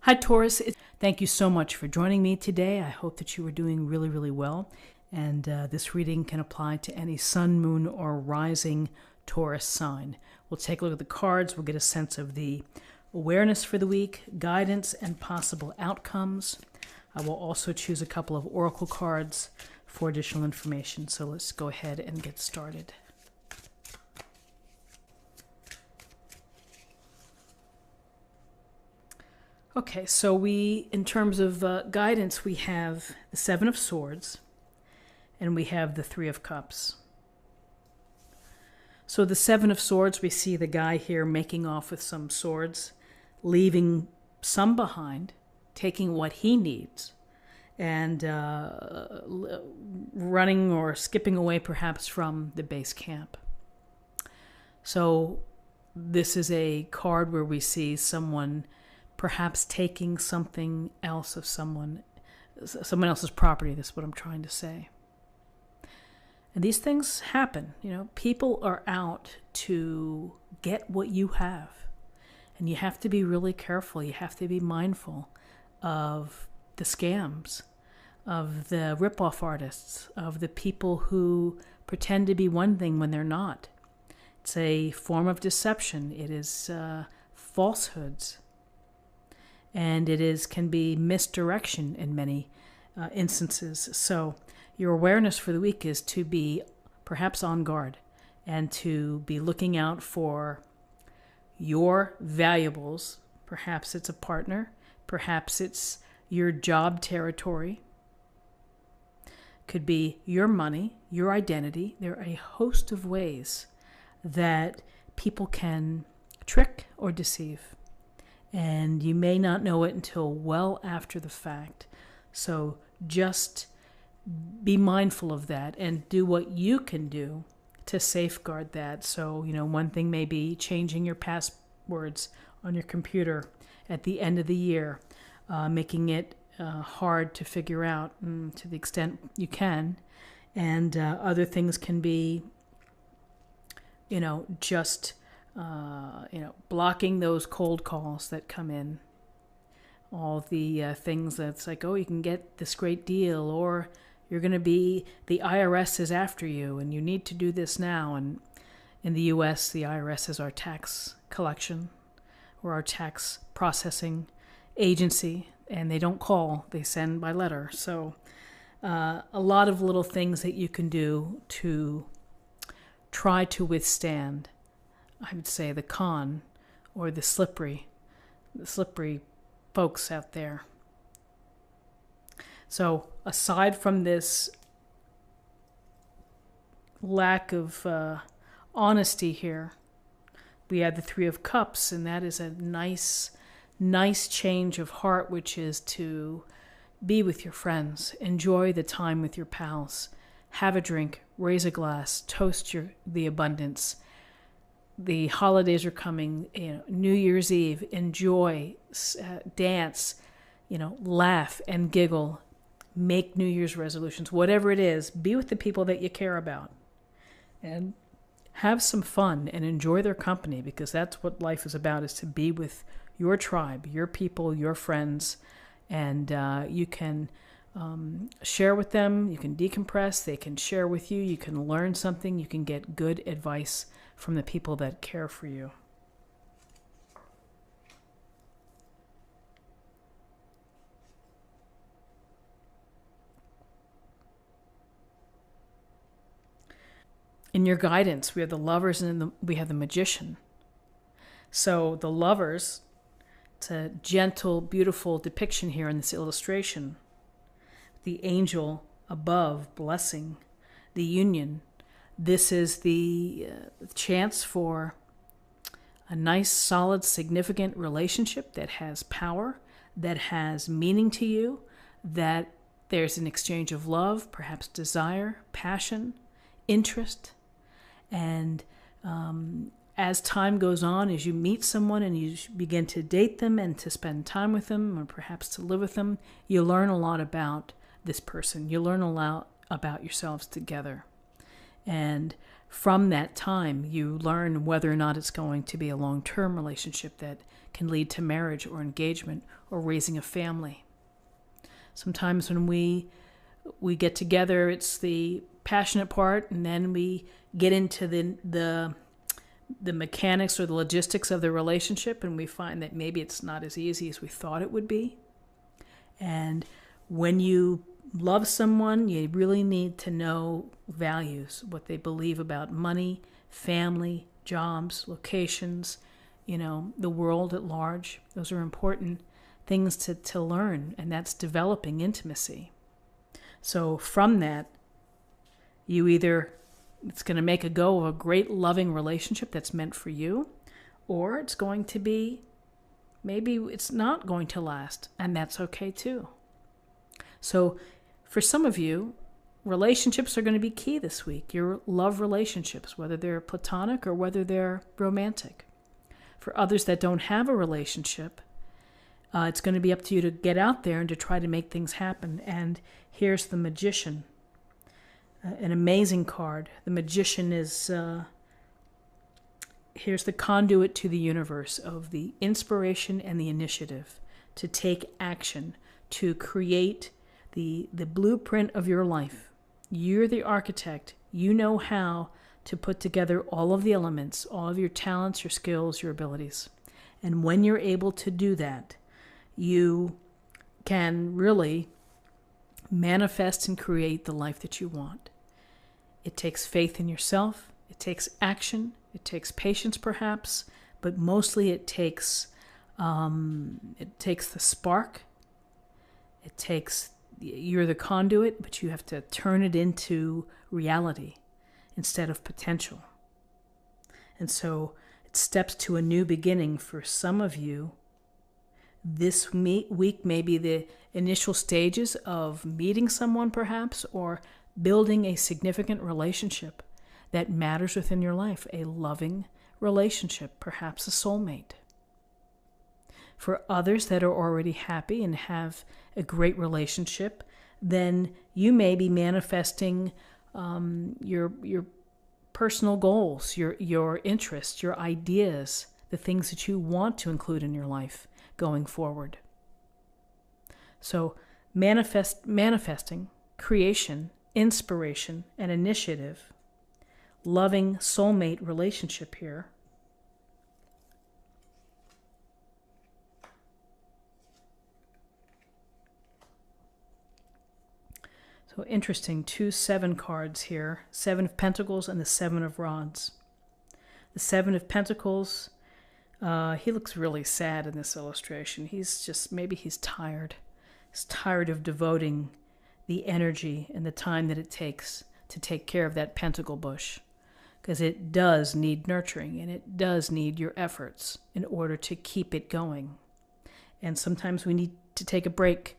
Hi, Taurus. Thank you so much for joining me today. I hope that you are doing really, really well. And this reading can apply to any sun, moon, or rising Taurus sign. We'll take a look at the cards. We'll get a sense of the awareness for the week, guidance, and possible outcomes. I will also choose a couple of oracle cards for additional information. So let's go ahead and get started. Okay, so in terms of guidance, we have the Seven of Swords, and we have the Three of Cups. So the Seven of Swords, we see the guy here making off with some swords, leaving some behind, taking what he needs, and running or skipping away perhaps from the base camp. So this is a card where we see someone perhaps taking something else of someone else's property. That's what I'm trying to say. And these things happen. People are out to get what you have. And you have to be really careful. You have to be mindful of the scams, of the rip-off artists, of the people who pretend to be one thing when they're not. It's a form of deception. It is falsehoods. And can be misdirection in many instances. So your awareness for the week is to be perhaps on guard and to be looking out for your valuables. Perhaps it's a partner. Perhaps it's your job territory. Could be your money, your identity. There are a host of ways that people can trick or deceive. And you may not know it until well after the fact. So just be mindful of that and do what you can do to safeguard that. So, one thing may be changing your passwords on your computer at the end of the year, making it hard to figure out to the extent you can. And other things can be, just blocking those cold calls that come in. All the things that's like, oh, you can get this great deal, or the IRS is after you, and you need to do this now. And in the U.S., the IRS is our tax collection or our tax processing agency, and they don't call, they send by letter. So a lot of little things that you can do to try to withstand, I would say, the con or the slippery folks out there. So aside from this lack of honesty here, we have the Three of Cups, and that is a nice change of heart, which is to be with your friends, enjoy the time with your pals, have a drink, raise a glass, toast the abundance. The holidays are coming, New Year's Eve, enjoy, dance, laugh and giggle, make New Year's resolutions, whatever it is, be with the people that you care about and have some fun and enjoy their company, because that's what life is about, is to be with your tribe, your people, your friends, and you can share with them, you can decompress, they can share with you, you can learn something, you can get good advice from the people that care for you. In your guidance, we have the Lovers and we have the Magician. So the Lovers, it's a gentle, beautiful depiction here in this illustration. The angel above blessing the union. This is the chance for a nice, solid, significant relationship that has power, that has meaning to you, that there's an exchange of love, perhaps desire, passion, interest. And as time goes on, as you meet someone and you begin to date them and to spend time with them, or perhaps to live with them, you learn a lot about this person. You learn a lot about yourselves together. And from that time, you learn whether or not it's going to be a long-term relationship that can lead to marriage or engagement or raising a family. Sometimes when we get together, it's the passionate part, and then we get into the mechanics or the logistics of the relationship, and we find that maybe it's not as easy as we thought it would be. And when you love someone, you really need to know values, what they believe about money, family, jobs, locations, the world at large. Those are important things to learn, and that's developing intimacy. So from that, it's going to make a go of a great loving relationship that's meant for you, or it's going to be, maybe it's not going to last, and that's okay too. So for some of you, relationships are going to be key this week. Your love relationships, whether they're platonic or whether they're romantic. For others that don't have a relationship, it's going to be up to you to get out there and to try to make things happen. And here's the Magician, an amazing card. The Magician is, here's the conduit to the universe of the inspiration and the initiative to take action, to create the blueprint of your life. You're the architect. You know how to put together all of the elements, all of your talents, your skills, your abilities. And when you're able to do that, you can really manifest and create the life that you want. It takes faith in yourself. It takes action. It takes patience, perhaps, but mostly it takes the spark. You're the conduit, but you have to turn it into reality instead of potential. And so it steps to a new beginning for some of you. This week may be the initial stages of meeting someone, perhaps, or building a significant relationship that matters within your life, a loving relationship, perhaps a soulmate. For others that are already happy and have a great relationship, then you may be manifesting your personal goals, your interests, your ideas, the things that you want to include in your life going forward. So manifesting, creation, inspiration, and initiative, loving soulmate relationship here. So interesting, 2 7 cards here, 7 of Pentacles and the 7 of Rods. The 7 of Pentacles, he looks really sad in this illustration. Maybe he's tired. He's tired of devoting the energy and the time that it takes to take care of that pentacle bush, because it does need nurturing and it does need your efforts in order to keep it going. And sometimes we need to take a break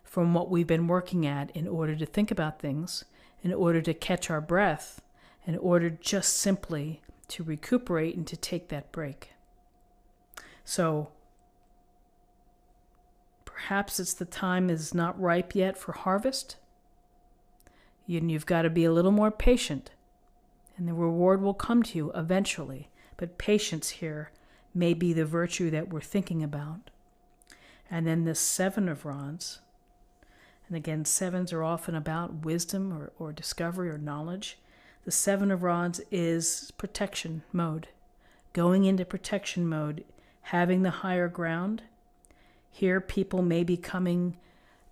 from what we've been working at in order to think about things, in order to catch our breath, in order just simply to recuperate and to take that break. So perhaps it's the time is not ripe yet for harvest. You've got to be a little more patient, and the reward will come to you eventually. But patience here may be the virtue that we're thinking about. And then the 7 of Rods. And again, 7s are often about wisdom or discovery or knowledge. The 7 of Rods is protection mode. Going into protection mode, having the higher ground. Here, people may be coming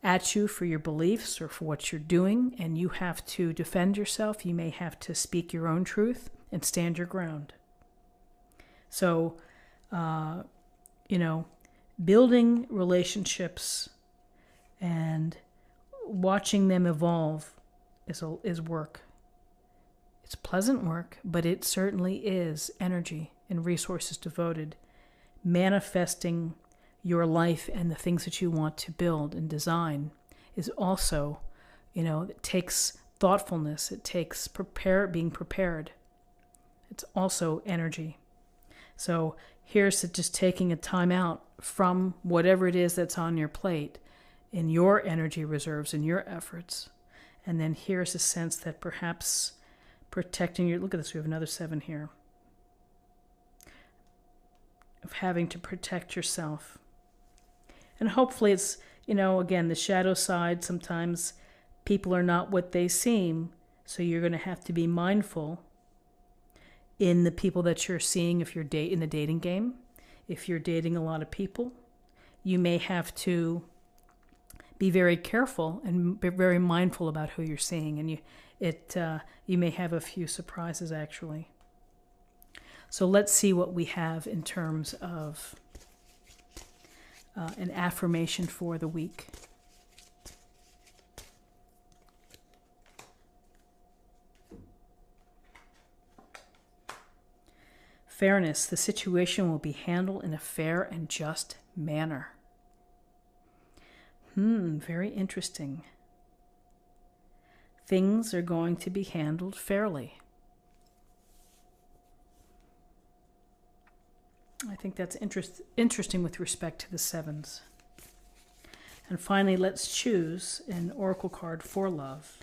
at you for your beliefs or for what you're doing, and you have to defend yourself. You may have to speak your own truth and stand your ground. So, building relationships and watching them evolve is work. It's pleasant work, but it certainly is energy and resources devoted. Manifesting your life and the things that you want to build and design is also, it takes thoughtfulness. It takes being prepared. It's also energy. So here's just taking a time out from whatever it is that's on your plate in your energy reserves and your efforts. And then here's a sense that perhaps protecting your, look at this, we have another 7 here, of having to protect yourself. And hopefully it's, you know, again, the shadow side, sometimes people are not what they seem, so you're going to have to be mindful in the people that you're seeing if you're in the dating game. If you're dating a lot of people, you may have to be very careful and be very mindful about who you're seeing, and you may have a few surprises actually. So let's see what we have in terms of an affirmation for the week. Fairness. The situation will be handled in a fair and just manner. Very interesting. Things are going to be handled fairly. I think that's interesting with respect to the 7s. And finally, let's choose an oracle card for love.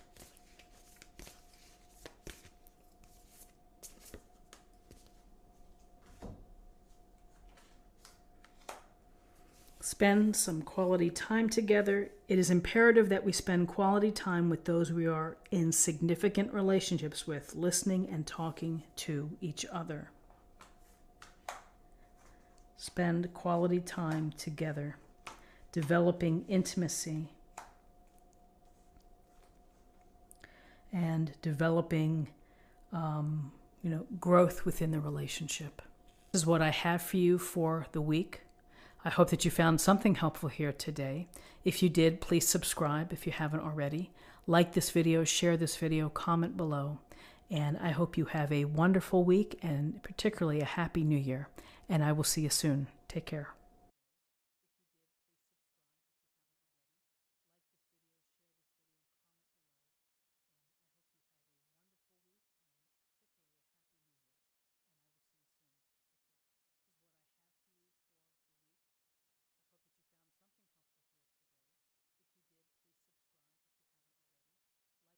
Spend some quality time together. It is imperative that we spend quality time with those we are in significant relationships with, listening and talking to each other. Spend quality time together, developing intimacy and developing, growth within the relationship. This is what I have for you for the week. I hope that you found something helpful here today. If you did, please subscribe if you haven't already. Like this video, share this video, comment below. And I hope you have a wonderful week and particularly a happy new year. And I will see you soon. Take care.